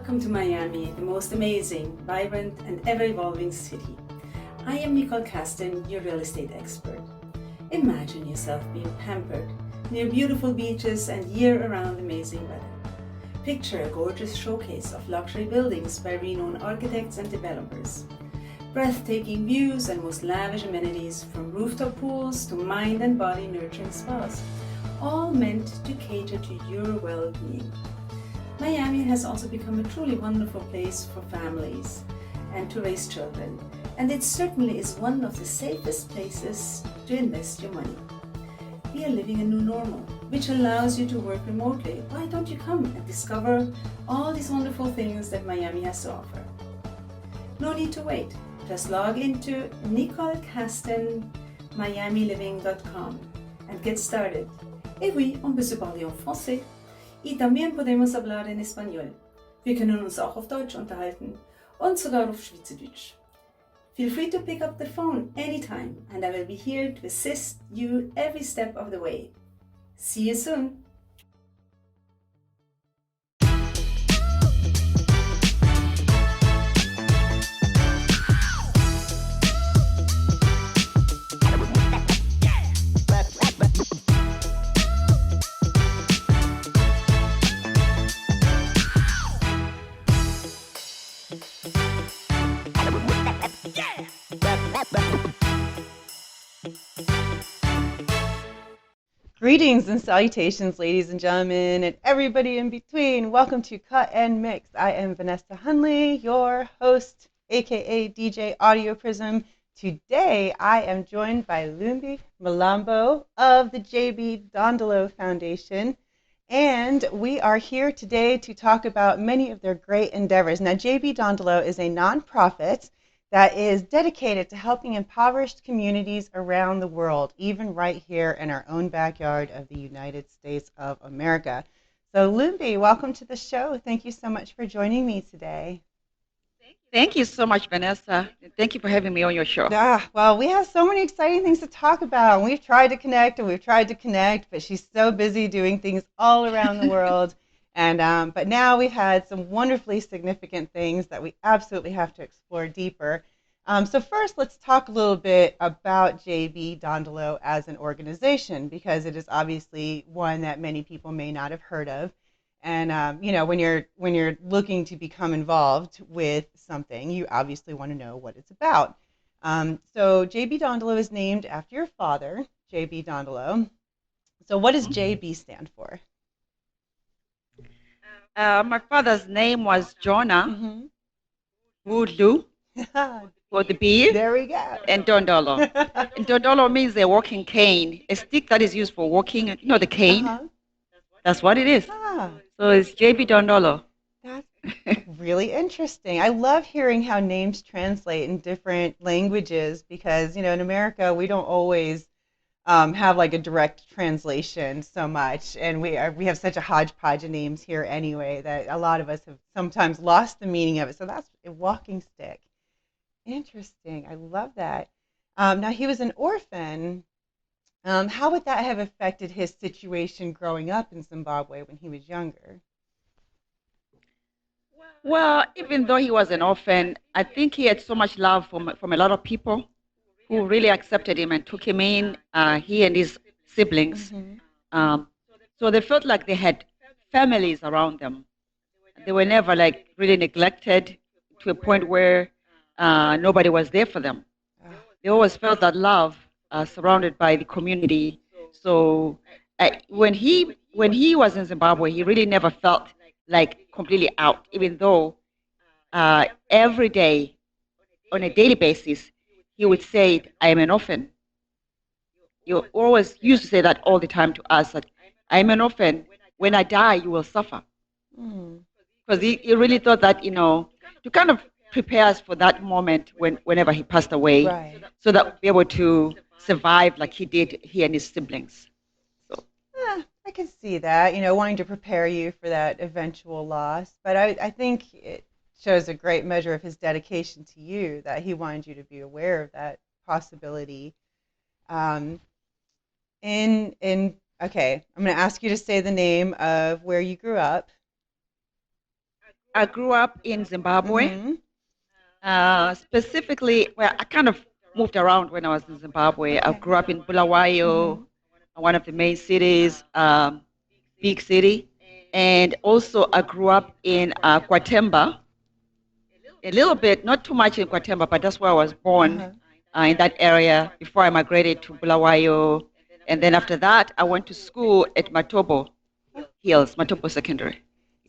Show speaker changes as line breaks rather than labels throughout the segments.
Welcome to Miami, the most amazing, vibrant, and ever-evolving city. I am Nicole Kasten, your real estate expert. Imagine yourself being pampered near beautiful beaches and year-round amazing weather. Picture a gorgeous showcase of luxury buildings by renowned architects and developers. Breathtaking views and most lavish amenities, from rooftop pools to mind and body nurturing spas, all meant to cater to your well-being. Miami has also become a truly wonderful place for families and to raise children, and it certainly is one of the safest places to invest your money. We are living a new normal, which allows you to work remotely. Why don't you come and discover all these wonderful things that Miami has to offer? No need to wait. Just log into nicolekastenmiamiliving.com and get started. Et oui, on peut se parler en français. Y también podemos hablar en español. Wir können uns auch auf Deutsch unterhalten und sogar auf Schweizerdeutsch. Feel free to pick up the phone anytime and I will be here to assist you every step of the way. See you soon!
Greetings and salutations, ladies and gentlemen, and everybody in between. Welcome to Cut and Mix. I am Vanessa Hundley, your host, aka DJ Audioprism. Today, I am joined by Lumbie Mlambo of the JB Dondolo Foundation, and we are here today to talk about many of their great endeavors. Now, JB Dondolo is a nonprofit that is dedicated to helping impoverished communities around the world, even right here in our own backyard of the United States of America. So Lumbie, welcome to the show. Thank you so much for joining me today.
Thank you so much, Vanessa. Thank you for having me on your show.
Well, we have so many exciting things to talk about. We've tried to connect, but she's so busy doing things all around the world. And but now we've had some wonderfully significant things that we absolutely have to explore deeper. So first, let's talk a little bit about JB Dondolo as an organization, because it is obviously one that many people may not have heard of. And you know, when you're looking to become involved with something, you obviously want to know what it's about. So JB Dondolo is named after your father, JB Dondolo. So what does JB stand for?
My father's name was Jonah Woodloo for the bee.
There we go.
And Dondolo. And Dondolo means a walking cane, a stick that is used for walking. You know the cane? That's what it is. So it's JB Dondolo.
That's really interesting. I love hearing how names translate in different languages because, you know, in America we don't always have like a direct translation so much, and we have such a hodgepodge of names here anyway that a lot of us have sometimes lost the meaning of it. So that's a walking stick. Interesting. I love that. Now he was an orphan. How would that have affected his situation growing up in Zimbabwe when he was younger?
Well, even though he was an orphan, I think he had so much love from a lot of people who really accepted him and took him in, he and his siblings. So they felt like they had families around them. They were never like really neglected to a point where nobody was there for them. They always felt that love surrounded by the community. So when he was in Zimbabwe, he really never felt like completely out, even though every day, on a daily basis, he would say, I am an orphan. You always used to say that all the time to us, that I am an orphan. When I die, you will suffer. Because he really thought that, you know, to kind of prepare us for that moment whenever he passed away,
right,
so that we'll be able to survive like he did, he and his siblings. So.
I can see that, you know, wanting to prepare you for that eventual loss. But I think it shows a great measure of his dedication to you, that he wanted you to be aware of that possibility. Okay, I'm going to ask you to say the name of where you grew up.
I grew up in Zimbabwe.
Mm-hmm.
Specifically, well, I kind of moved around when I was in Zimbabwe. I
Okay.
grew up in Bulawayo,
Mm-hmm.
one of the main cities, big city. And also I grew up in Kwatemba, a little bit, not too much in Kwatemba, but that's where I was born,
Uh-huh.
in that area before I migrated to Bulawayo. And then after that, I went to school at Matobo Hills, Matobo Secondary.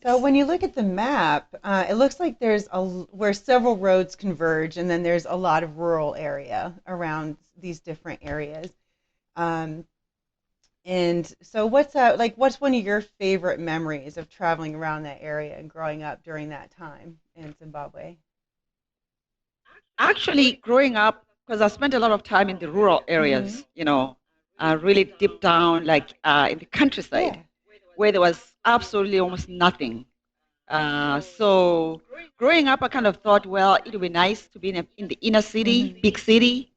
So
Yes.
when you look at the map, it looks like there's where several roads converge, and then there's a lot of rural area around these different areas. Um, and so, what's one of your favorite memories of traveling around that area and growing up during that time in Zimbabwe?
Actually, growing up, because I spent a lot of time in the rural
Mm-hmm.
areas, really deep down, like in the
Yeah.
countryside, where there was absolutely almost nothing. So growing up, I kind of thought, well, it would be nice to be in the inner city,
Mm-hmm.
big city.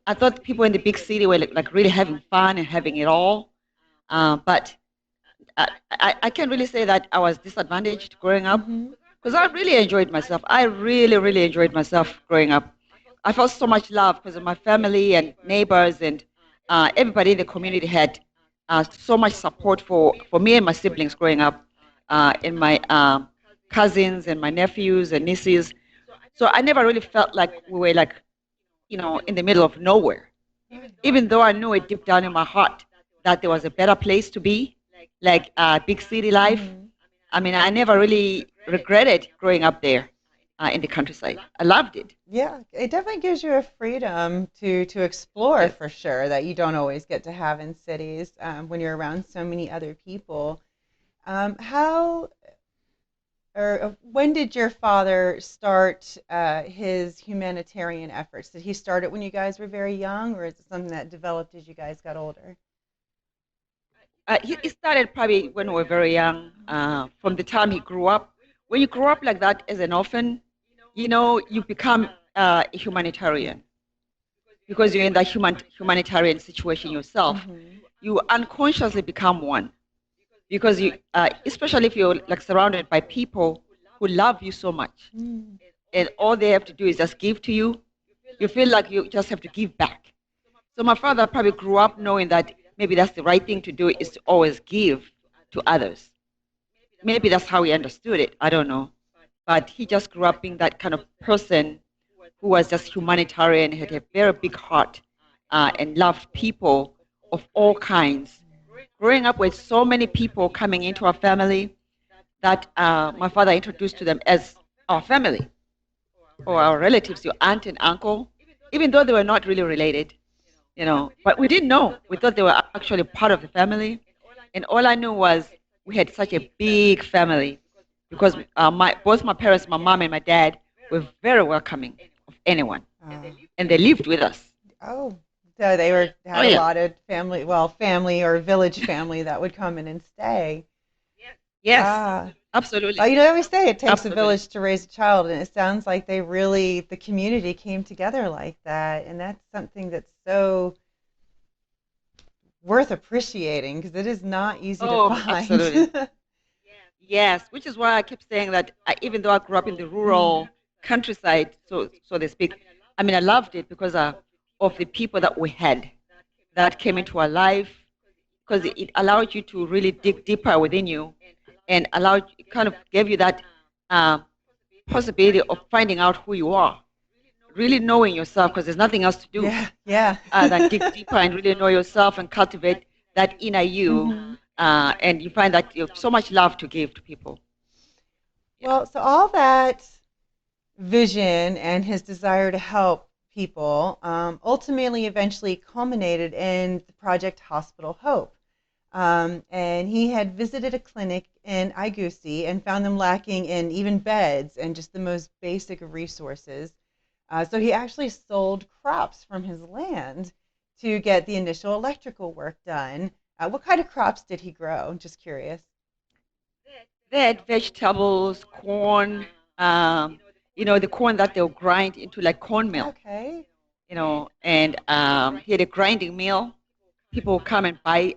I thought people in the big city were like really having fun and having it all. But I can't really say that I was disadvantaged growing up
Mm-hmm.
because I really enjoyed myself. I really, really enjoyed myself growing up. I felt so much love because of my family and neighbors and everybody in the community had so much support for me and my siblings growing up, and my cousins and my nephews and nieces. So I never really felt like we were like, in the middle of nowhere, even though I knew it deep down in my heart that there was a better place to be, like big city life.
Mm-hmm.
I mean, I never really regretted growing up there in the countryside. I loved it.
Yeah, it definitely gives you a freedom to explore
Yes.
for sure that you don't always get to have in cities when you're around so many other people. How or when did your father start his humanitarian efforts? Did he start it when you guys were very young, or is it something that developed as you guys got older?
He started probably when we were very young, from the time he grew up. When you grow up like that as an orphan, you become a humanitarian because you're in that humanitarian situation yourself.
Mm-hmm.
You unconsciously become one because especially if you're like surrounded by people who love you so much,
Mm.
and all they have to do is just give to you. You feel like you just have to give back. So my father probably grew up knowing that maybe that's the right thing to do is to always give to others. Maybe that's how he understood it. I don't know. But he just grew up being that kind of person who was just humanitarian, had a very big heart, and loved people of all kinds. Growing up with so many people coming into our family that my father introduced to them as our family or our relatives, your aunt and uncle, even though they were not really related, but we didn't know. We thought they were actually part of the family. And all I knew was we had such a big family because both my parents, my mom and my dad, were very welcoming of anyone.
Uh,
And they lived with us.
oh, so they were
Oh,
had a
yeah.
lot of family, well, family or village family that would come in and stay.
Yes,
Ah,
absolutely.
well, I always say it takes a
Absolutely.
village to raise a child, and it sounds like the community came together like that, and that's something that's so worth appreciating because it is not easy to
Oh, absolutely.
find.
Yes, which is why I keep saying that even though I grew up in the
Mm.
rural countryside, so they speak, I mean, I loved it because of the people that we had that came into our life, because it allowed you to really dig deeper within you and it kind of gave you that uh, possibility of finding out who you are, really knowing yourself, because there's nothing else to do
Yeah, yeah.
than dig deeper and really know yourself and cultivate that inner you.
Hmm.
And you find that you have so much love to give to people. Yeah.
Well, so all that vision and his desire to help people ultimately eventually culminated in the project Hospital Hope. And he had visited a clinic in Igusi and found them lacking in even beds and just the most basic of resources. So he actually sold crops from his land to get the initial electrical work done. What kind of crops did he grow? Just curious.
They had vegetables, corn, the corn that they'll grind into like cornmeal,
Okay.
and he had a grinding mill. People will come and buy,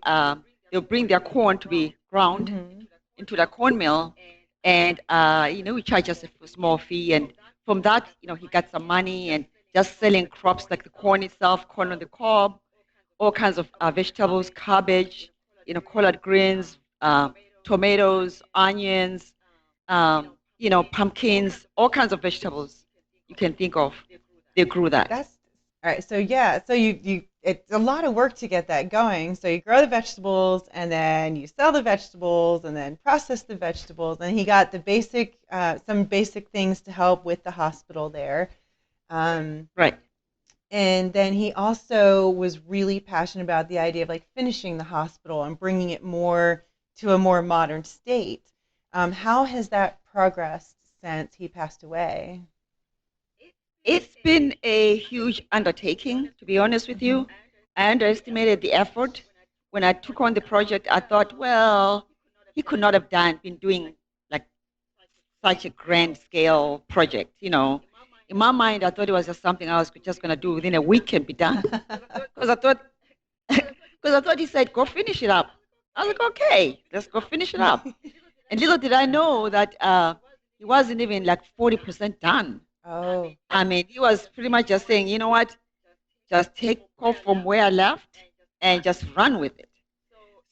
they'll bring their corn to be ground
Mm-hmm.
into the cornmeal, And we charge just a small fee, and from that, he got some money and just selling crops like the corn itself, corn on the cob, all kinds of vegetables, cabbage, collard greens, tomatoes, onions, pumpkins, all kinds of vegetables you can think of. They grew that.
That's all right. So yeah, so you it's a lot of work to get that going. So you grow the vegetables, and then you sell the vegetables, and then process the vegetables. And he got the basic, some basic things to help with the hospital there.
Right.
And then he also was really passionate about the idea of like finishing the hospital and bringing it more to a more modern state. How has that progressed since he passed away?
It's been a huge undertaking, to be honest with you. I underestimated the effort. When I took on the project, I thought, well, he could not have been doing like such a grand scale project, In my mind, I thought it was just something I was just going to do within a week and be done. Because I thought, he said, go finish it up. I was like, okay, let's go finish it up. And little did I know that he wasn't even like 40% done.
Oh.
I mean, he was pretty much just saying, you know what, just take off from where I left and just run with it.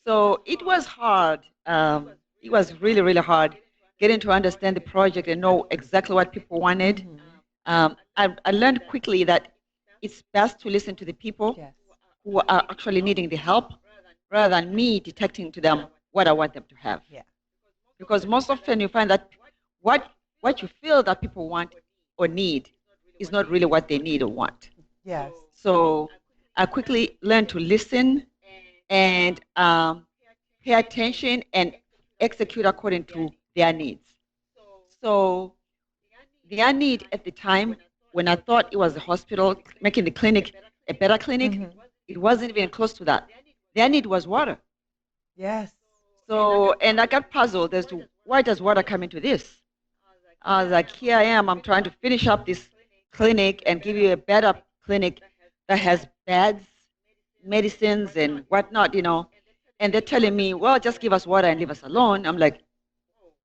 So it was hard. It was really, really hard getting to understand the project and know exactly what people wanted. I learned quickly that it's best to listen to the people
Yes.
who are actually needing the help rather than me detecting to them what I want them to have.
Yeah.
Because most often you find that what you feel that people want or need is not really what they need or want.
Yes.
So I quickly learned to listen and pay attention and execute according to their needs. So their need at the time, when I thought it was the hospital making the clinic a better clinic, it wasn't even close to that. Their need was water.
Yes.
So, and I got puzzled as to why does water come into this? I was like, here I am, I'm trying to finish up this clinic and give you a better clinic that has beds, medicines, and whatnot, And they're telling me, well, just give us water and leave us alone. I'm like,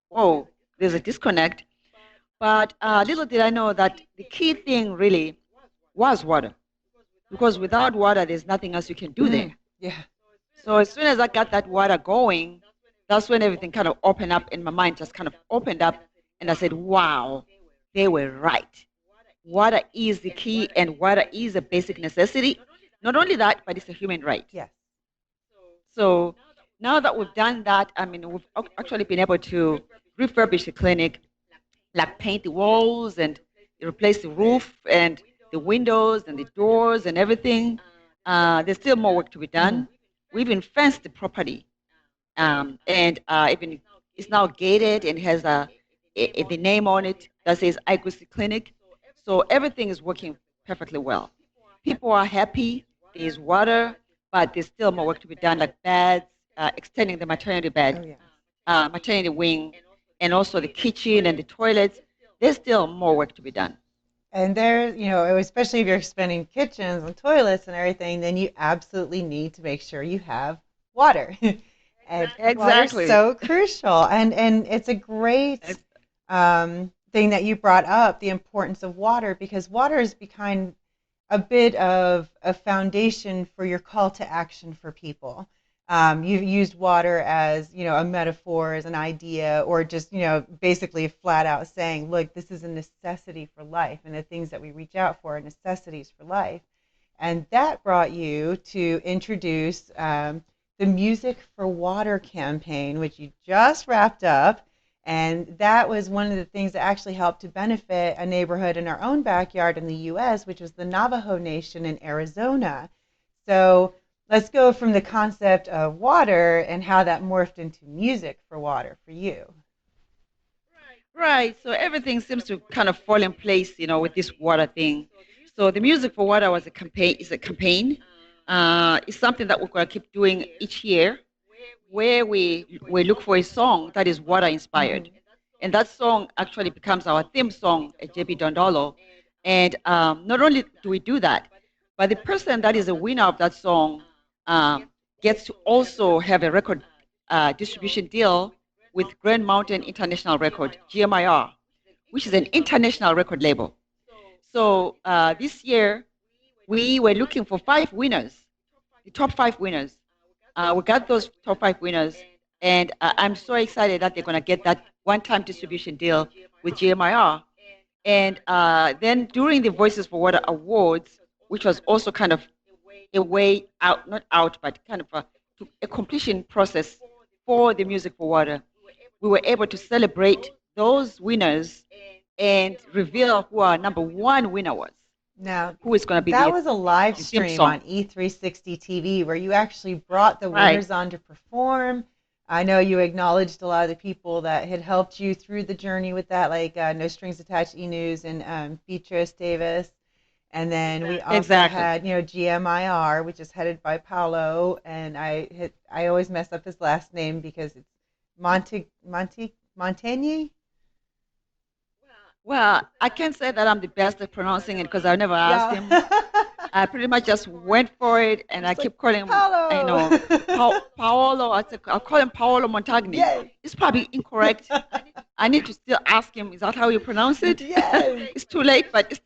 whoa, there's a disconnect. But little did I know that the key thing really was water. Because without water, there's nothing else you can do there.
Yeah.
So as soon as I got that water going, that's when everything kind of opened up and my mind just kind of opened up. And I said, wow, they were right. Water is the key and water is a basic necessity. Not only that, but it's a human right.
Yes.
So now that we've done that, we've actually been able to refurbish the clinic, like paint the walls and replace the roof and the windows and the doors and everything. There's still more work to be done. We've even fenced the property, and even it's now gated and has the name on it that says Igusi Clinic. So everything is working perfectly well. People are happy. There's water, but there's still more work to be done, like beds, extending the maternity bed, maternity wing, and also the kitchen and the toilets. There's still more work to be done.
And there, especially if you're expanding kitchens and toilets and everything, then you absolutely need to make sure you have water. And
Exactly.
Water's so crucial. And it's a great thing that you brought up, the importance of water, because water has become a bit of a foundation for your call to action for people. You've used water as, a metaphor, as an idea, or just, basically flat out saying, look, this is a necessity for life, and the things that we reach out for are necessities for life. And that brought you to introduce the Music for Water campaign, which you just wrapped up. And that was one of the things that actually helped to benefit a neighborhood in our own backyard in the U.S., which was the Navajo Nation in Arizona. So let's go from the concept of water and how that morphed into music for water for you.
Right. So everything seems to kind of fall in place, with this water thing. So the Music for Water was a campaign. It's a campaign. It's something that we're going to keep doing each year, where we look for a song that is water inspired. And that song actually becomes our theme song at JB Dondolo. And not only do we do that, but the person that is a winner of that song gets to also have a record distribution deal with Grand Mountain International Record, GMIR, which is an international record label. So this year, we were looking for 5 winners, the top 5 winners. We got those top 5 winners, and I'm so excited that they're going to get that one-time distribution deal with GMIR. And then during the Voices for Water Awards, which was also kind of a way out, not out, but kind of a completion process for the Music for Water, we were able to celebrate those winners and reveal who our number 1 winner was.
Now,
who is going to be
that
the,
was a live
the theme
stream
song.
on E360 TV where you actually brought the winners on to perform. I know you acknowledged a lot of the people that had helped you through the journey with that, like No Strings Attached E-News and Beatrice Davis. And then we also had, GMIR, which is headed by Paolo, and I always mess up his last name because it's Montaigne.
Well, I can't say that I'm the best at pronouncing it because I never asked him. I pretty much just went for it, and I keep calling him,
Paolo.
Paolo. I'll call him Paolo Montagni.
Yes.
It's probably incorrect. I need to still ask him, is that how you pronounce it?
Yes.
It's too late, but it's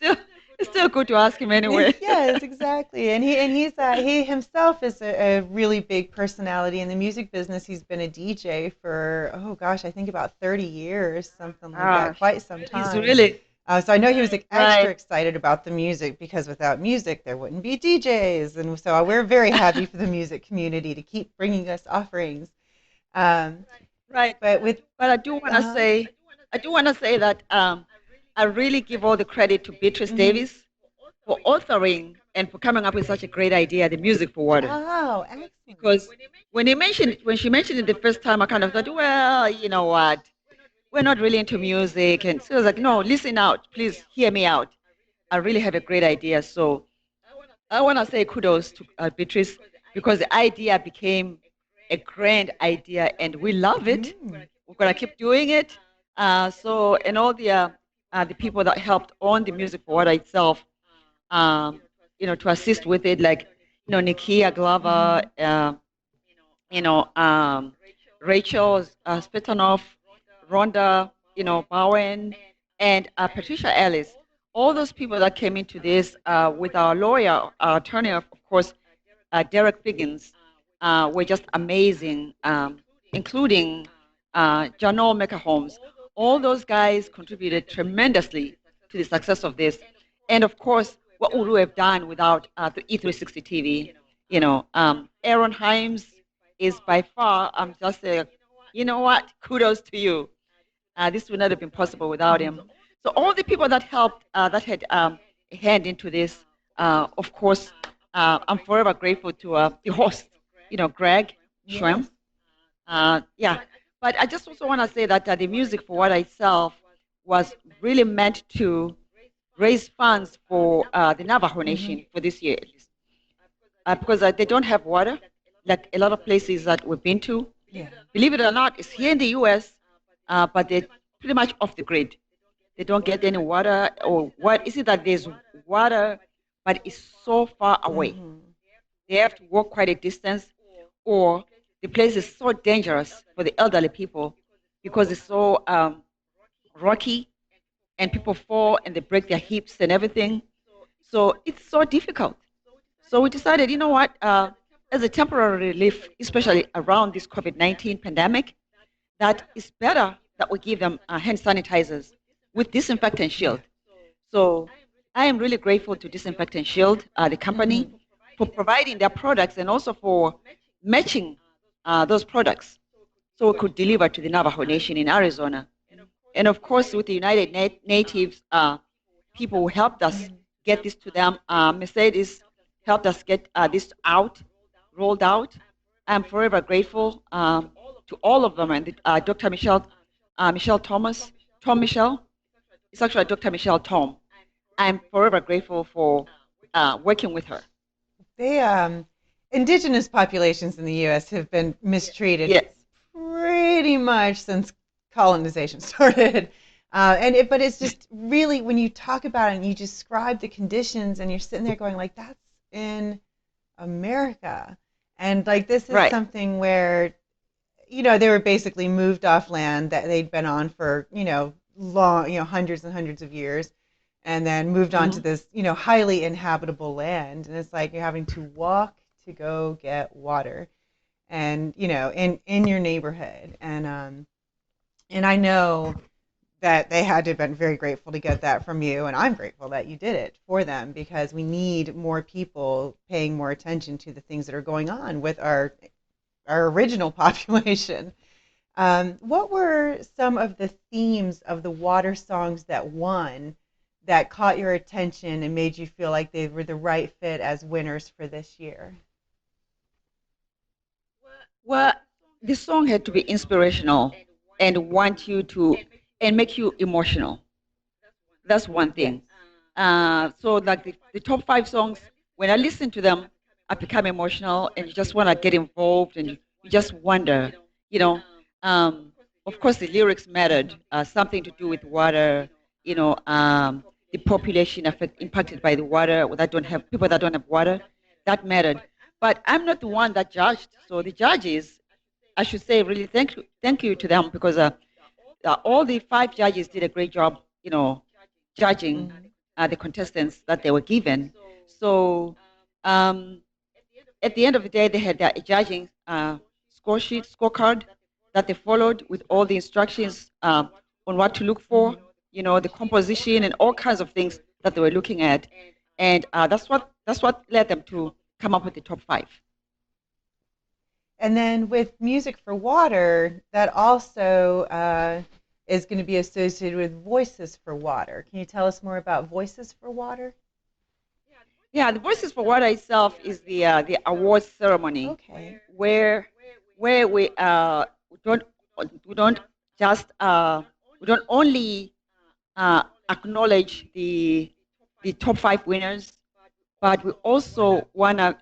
still good to ask him anyway.
Yes, exactly. And he himself is a really big personality in the music business. He's been a DJ for, I think about 30 years, something like that, quite some time.
He's really...
so I know he was extra excited about the music because without music, there wouldn't be DJs. And so we're very happy for the music community to keep bringing us offerings.
Right. But I do want to say that I really give all the credit to Beatrice Davis for authoring and for coming up with such a great idea, the Music for Water.
Oh, excellent.
Because when she mentioned it the first time, I kind of thought, well, you know what? We're not really into music. And so I was like, no, listen out. Please hear me out. I really have a great idea. So I want to say kudos to Beatrice because the idea became a grand idea and we love it. We're going to keep doing it. And all the people that helped on the Music for Water itself, to assist with it, like, Nikia Glover, Rachel Spetanoff, Rhonda, Bowen, and Patricia Ellis. All those people that came into this with our lawyer, our attorney, of course, Derek Figgins, were just amazing, including Janelle Mecca-Holmes. All those guys contributed tremendously to the success of this. And of course, what would we have done without the E360 TV? Aaron Himes is by far, I'm just saying, you know what? Kudos to you. This would not have been possible without him. So all the people that helped, that had a hand into this, of course, I'm forever grateful to the host, Greg Schramm. But I just also want to say that the Music for Water itself was really meant to raise funds for the Navajo Nation for this year, at least. Because they don't have water, like a lot of places that we've been to. Yeah. Believe it or not, it's here in the U.S., but they're pretty much off the grid. They don't get any water, or what is it that there's water, but it's so far away. They have to walk quite a distance, or the place is so dangerous for the elderly people because it's so rocky, and people fall and they break their hips and everything. So it's so difficult. So we decided, you know what, as a temporary relief, especially around this COVID-19 pandemic, that it's better that we give them hand sanitizers with Disinfectant Shield. So I am really grateful to Disinfectant Shield, the company, for providing their products and also for matching those products so we could deliver to the Navajo Nation in Arizona. And of course, with the United Natives, people who helped us get this to them, Mercedes helped us get this rolled out. I'm forever grateful to all of them, and Dr. Michelle Thomas, Tom Michelle. It's actually Dr. Michelle Tom. I'm forever grateful for working with her.
They, indigenous populations in the U.S. have been mistreated pretty much since colonization started. But it's just really, when you talk about it and you describe the conditions and you're sitting there going like, that's in America. And like, this is something where they were basically moved off land that they'd been on for, long, hundreds and hundreds of years, and then moved on to this, highly inhabitable land. And it's like you're having to walk to go get water, and, in your neighborhood. And I know that they had to have been very grateful to get that from you, and I'm grateful that you did it for them, because we need more people paying more attention to the things that are going on with our original population. What were some of the themes of the water songs that won that caught your attention and made you feel like they were the right fit as winners for this year?
Well, the song had to be inspirational and want you to and make you emotional. That's one thing. So like the top 5 songs, when I listen to them, I become emotional and you just want to get involved and you just wonder, you know. Of course, the lyrics mattered, something to do with water, the population impacted by the water that don't have people that don't have water, that mattered. But I'm not the one that judged. So the judges, I should say, really thank you to them, because all the 5 judges did a great job, judging the contestants that they were given. So at the end of the day, they had a judging scorecard that they followed with all the instructions on what to look for, the composition and all kinds of things that they were looking at, and that's what led them to come up with the top 5.
And then with Music for Water, that also is going to be associated with Voices for Water. Can you tell us more about Voices for Water?
Yeah, the Voices for Water itself is the awards ceremony.
Okay.
Where we don't just we don't only acknowledge the top 5 winners, but we also wanna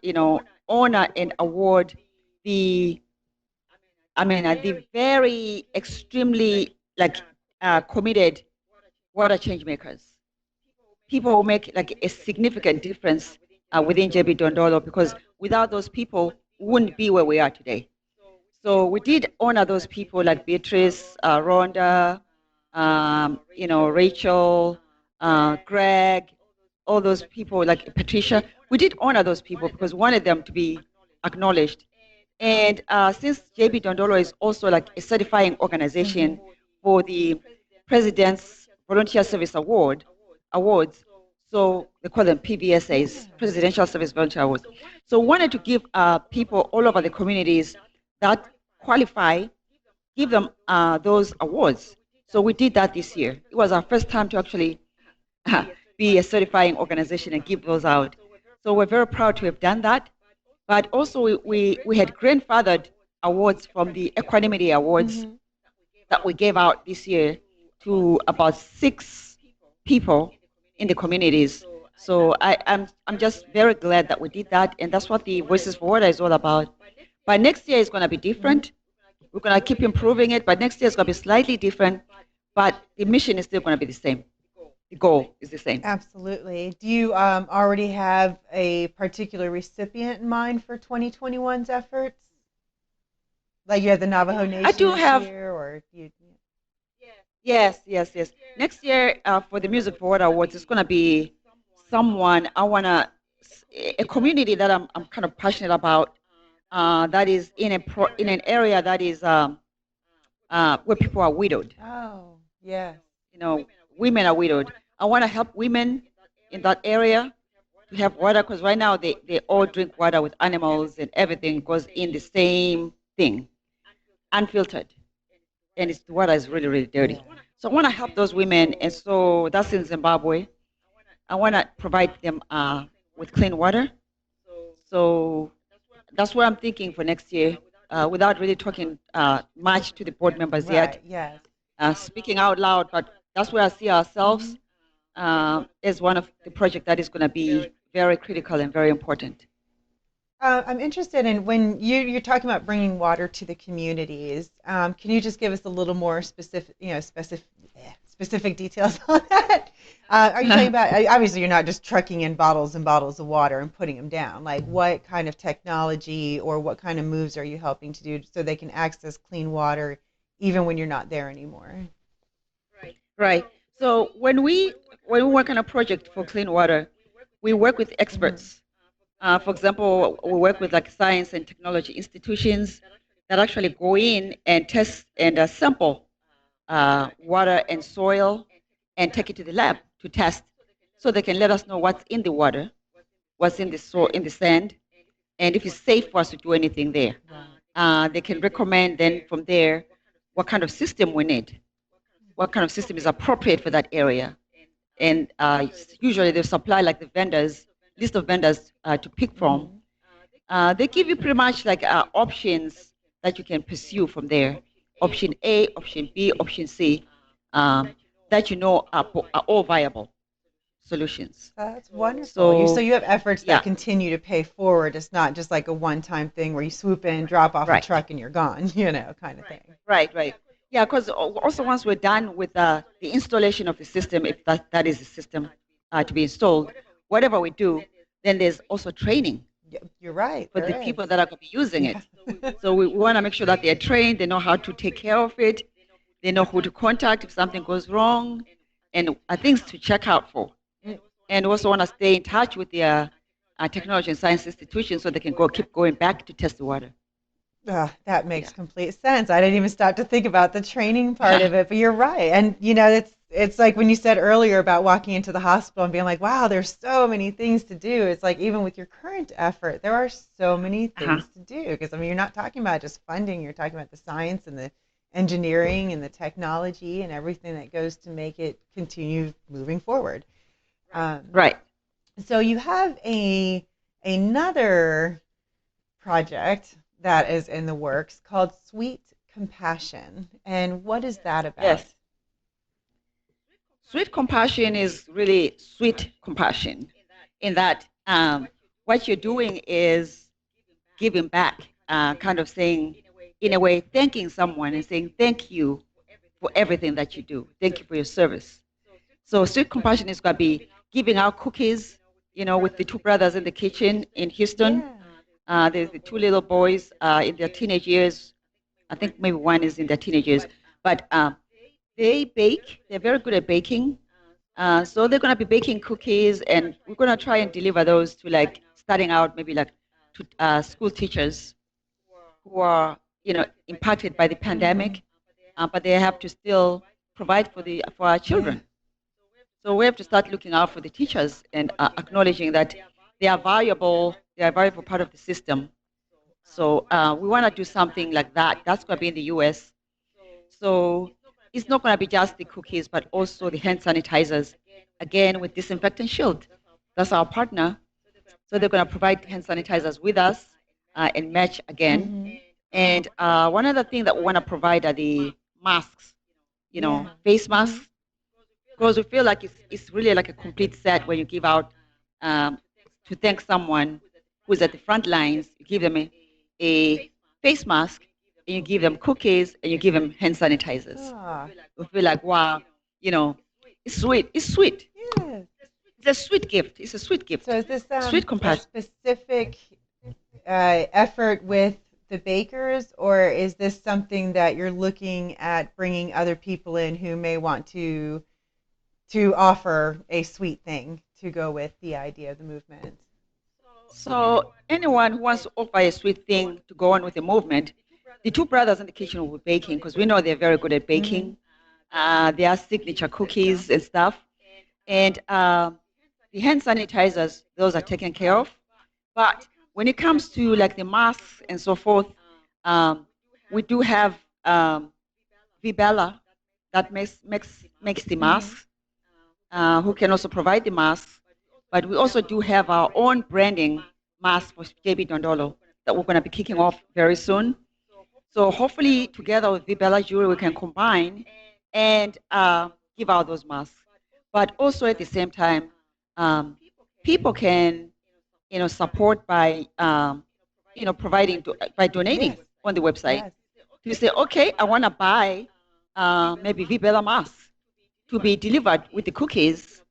honor and award the very extremely committed water change makers, people who make like a significant difference within JB Dondolo, because without those people, we wouldn't be where we are today. So we did honor those people like Beatrice, Rhonda, Rachel, Greg, all those people like Patricia. We did honor those people because we wanted them to be acknowledged. And since JB Dondolo is also like a certifying organization for the President's Volunteer Service Awards, so they call them PVSAs, Presidential Service Volunteer Awards. So we wanted to give people all over the communities that qualify, give them those awards. So we did that this year. It was our first time to actually be a certifying organization and give those out. So we're very proud to have done that. But also we had grandfathered awards from the Equanimity Awards that we gave out this year to about 6 people in the communities. So I'm just very glad that we did that, and that's what the Voices for Water is all about. But next year is going to be different. We're going to keep improving it, but next year is going to be slightly different. But the mission is still going to be the same. The goal is the same.
Absolutely. Do you already have a particular recipient in mind for 2021's efforts? Like you have the Navajo Nation
I do have.
year, or you?
Yes. Next year for the Music for Water Awards, it's going to be someone a community that I'm kind of passionate about. That is in an area that is where people are widowed.
Oh, yes.
Women are widowed. I want to help women in that area to have water, because right now they all drink water with animals, and everything goes in the same thing, unfiltered, and the water is really, really dirty. So I want to help those women, and so that's in Zimbabwe. I want to provide them with clean water. So that's what I'm thinking for next year, without really talking much to the board members yet.
Yes.
Speaking out loud, but that's where I see ourselves as one of the projects that is going to be very critical and very important.
I'm interested in when you're talking about bringing water to the communities. Can you just give us a little more specific details on that? Are you talking about, obviously you're not just trucking in bottles and bottles of water and putting them down. Like what kind of technology or what kind of moves are you helping to do so they can access clean water even when you're not there anymore?
Right. So when we work on a project for clean water, we work with experts. For example, we work with like science and technology institutions that actually go in and test and sample water and soil and take it to the lab to test, so they can let us know what's in the water, what's in the soil, in the sand, and if it's safe for us to do anything there. They can recommend then from there what kind of system we need, what kind of system is appropriate for that area. And usually they supply like the vendors, list of vendors to pick from. They give you pretty much like options that you can pursue from there. Option A, option B, option C, that you know are all viable solutions.
That's wonderful. So
So
you have efforts that
yeah,
continue to pay forward. It's not just like a one-time thing where you swoop in, drop off a
right.
truck, and you're gone, kind of thing.
Right. Yeah, because also once we're done with the installation of the system, if that is the system to be installed, whatever we do, then there's also training
You're right.
for
There
the
is.
people that are going to be using
Yeah.
it. So we want to make sure that they're trained, they know how to take care of it, they know who to contact if something goes wrong, and things to check out for. And we also want to stay in touch with the technology and science institutions so they can keep going back to test the water.
That
Yeah.
makes complete sense. I didn't even stop to think about the training part of it, but you're right. And it's like when you said earlier about walking into the hospital and being like, "Wow, there's so many things to do." It's like even with your current effort, there are so many
Uh-huh.
things to do because you're not talking about just funding, you're talking about the science and the engineering and the technology and everything that goes to make it continue moving forward. Um,
Right.
so you have another project that is in the works called Sweet Compassion. And what is that about?
Yes. Sweet compassion is really sweet compassion in that what you're doing is giving back, kind of saying, in a way, thanking someone and saying, thank you for everything that you do. Thank you for your service. So sweet compassion is going to be giving out cookies, with the two brothers in the kitchen in Houston.
Yeah.
There's the two little boys in their teenage years. I think maybe one is in their teenage years. But they bake. They're very good at baking. So they're going to be baking cookies, and we're going to try and deliver those to like starting out maybe like to school teachers who are impacted by the pandemic, but they have to still provide for our
Yeah.
children. So we have to start looking out for the teachers and acknowledging that they are valuable. They are a valuable part of the system. So we want to do something like that. That's going to be in the U.S. So it's not going to be just the cookies, but also the hand sanitizers, again with Disinfectant Shield. That's our partner. So they're going to provide hand sanitizers with us and match again.
Mm-hmm.
And one other thing that we want to provide are the masks,
Yeah.
face masks, because we feel like it's really like a complete set where you give out um, to thank someone who's at the front lines. You give them a face mask, and you give them cookies, and you give them hand sanitizers.
Ah,
We feel like, wow, it's sweet. It's sweet.
yeah.
It's a sweet gift. It's a sweet gift.
So is this
Sweet
a
compassion.
specific effort with the bakers, or is this something that you're looking at bringing other people in who may want to offer a sweet thing to go with the idea of the movement?
So anyone who wants to offer a sweet thing to go on with the movement, the two brothers in the kitchen will be baking because we know they're very good at baking. Their signature cookies and stuff. And the hand sanitizers, those are taken care of. But when it comes to like the masks and so forth, um, we do have Vibella that makes the
Mm-hmm.
masks, who can also provide the masks. But we also do have our own branding mask for JB Dondolo that we're going to be kicking off very soon. So hopefully, together with Vibella Jewelry, we can combine and give out those masks. But also at the same time, um, people can, support by, providing by donating
Yes.
on the website.
Yes.
You say, okay, I want to buy maybe Vibella masks to be delivered with the cookies,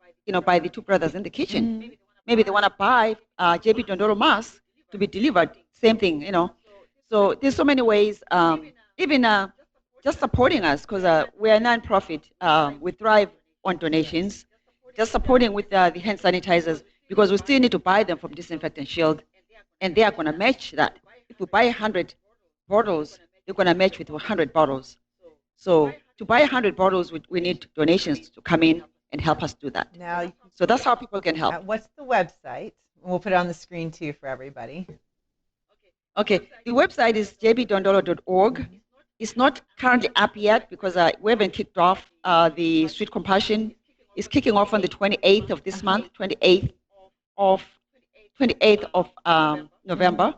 by the two brothers in the kitchen. Maybe they want to buy JB Dondolo mask to be delivered. Same thing, So there's so many ways. Even just supporting us, because we're a non-profit. We thrive on donations. Just supporting with the hand sanitizers, because we still need to buy them from Disinfect & Shield, and they are going to match that. If we buy 100 bottles, they're going to match with 100 bottles. So to buy 100 bottles, we need donations to come in and help us do that.
Now,
so that's how people can help.
What's the website? We'll put it on the screen too for everybody.
Okay, the website is jbdondolo.org. It's not currently up yet because we haven't kicked off the Sweet Compassion. It's kicking off on the 28th of this month, 28th of November.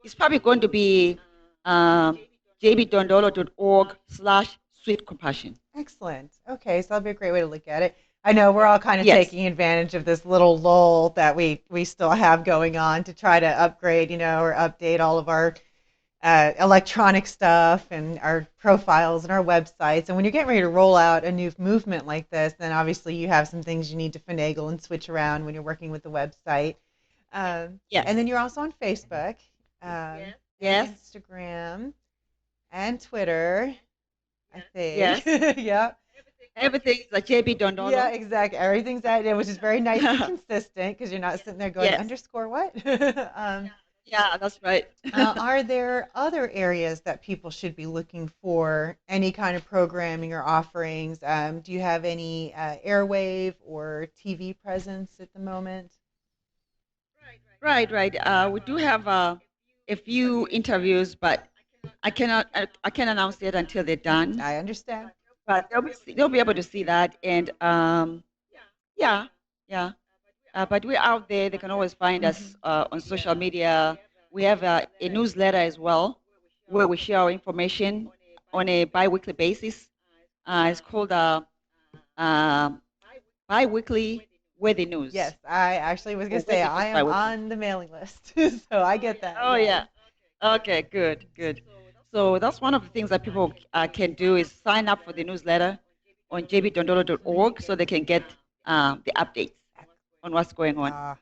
It's probably going to be jbdondolo.org/Sweet Compassion.
Excellent. Okay, so that'll be a great way to look at it. I know we're all kind of taking advantage of this little lull that we still have going on to try to upgrade, or update all of our electronic stuff and our profiles and our websites. And when you're getting ready to roll out a new movement like this, then obviously you have some things you need to finagle and switch around when you're working with the website. And then you're also on Facebook, Instagram, and Twitter, I think.
Yes.
Yeah.
Everything's like JB Dondolo.
Yeah, exactly. Everything's at it, which is very nice and consistent because you're not sitting there going, underscore what?
Yeah, that's right.
Are there other areas that people should be looking for any kind of programming or offerings? Do you have any airwave or TV presence at the moment?
Right. We do have a few interviews, but I can't announce it until they're done.
I understand.
But they'll be able to see that, and but we're out there. They can always find us on social media. We have a newsletter as well, where we share our information on a bi-weekly basis. It's called Bi-Weekly Weather News.
Yes, I actually was going to say I am on the mailing list, so I get that.
Oh, yeah. Okay, good. So that's one of the things that people can do is sign up for the newsletter on jbdondolo.org so they can get the updates on what's going on.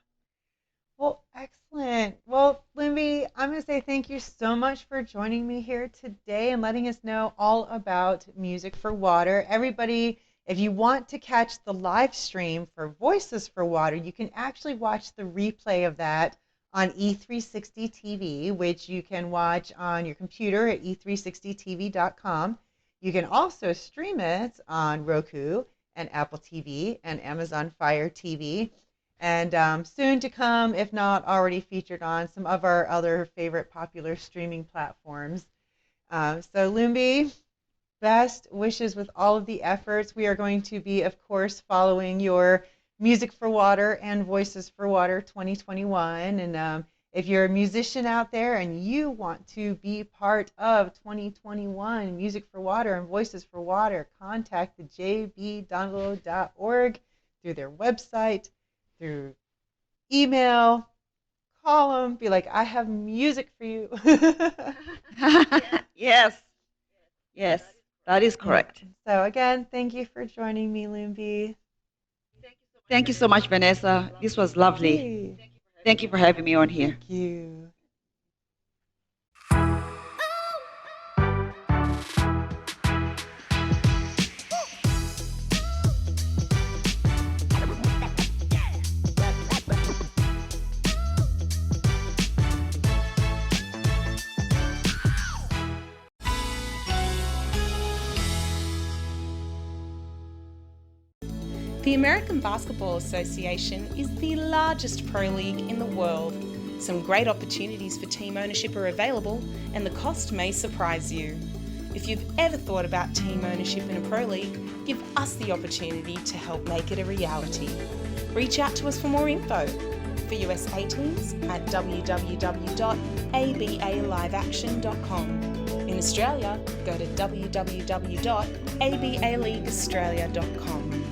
Well, excellent. Well, Lumbie, I'm going to say thank you so much for joining me here today and letting us know all about Music for Water. Everybody, if you want to catch the live stream for Voices for Water, you can actually watch the replay of that on E360 TV, which you can watch on your computer at e360tv.com. You can also stream it on Roku and Apple TV and Amazon Fire TV. And soon to come, if not already featured on some of our other favorite popular streaming platforms. So Lumbie, best wishes with all of the efforts. We are going to be, of course, following your Music for Water and Voices for Water 2021. And if you're a musician out there and you want to be part of 2021 Music for Water and Voices for Water, contact the jbdondolo.org through their website, through email, call them, be like, I have music for you.
Yes, that is correct.
So again, thank you for joining me, Lumbie.
Thank you so much, Vanessa. This was lovely.
Hey.
Thank you for having me on here.
Thank you.
The American Basketball Association is the largest pro league in the world. Some great opportunities for team ownership are available, and the cost may surprise you. If you've ever thought about team ownership in a pro league, give us the opportunity to help make it a reality. Reach out to us for more info. For USA teams at www.abaliveaction.com. In Australia, go to www.abaleagueaustralia.com.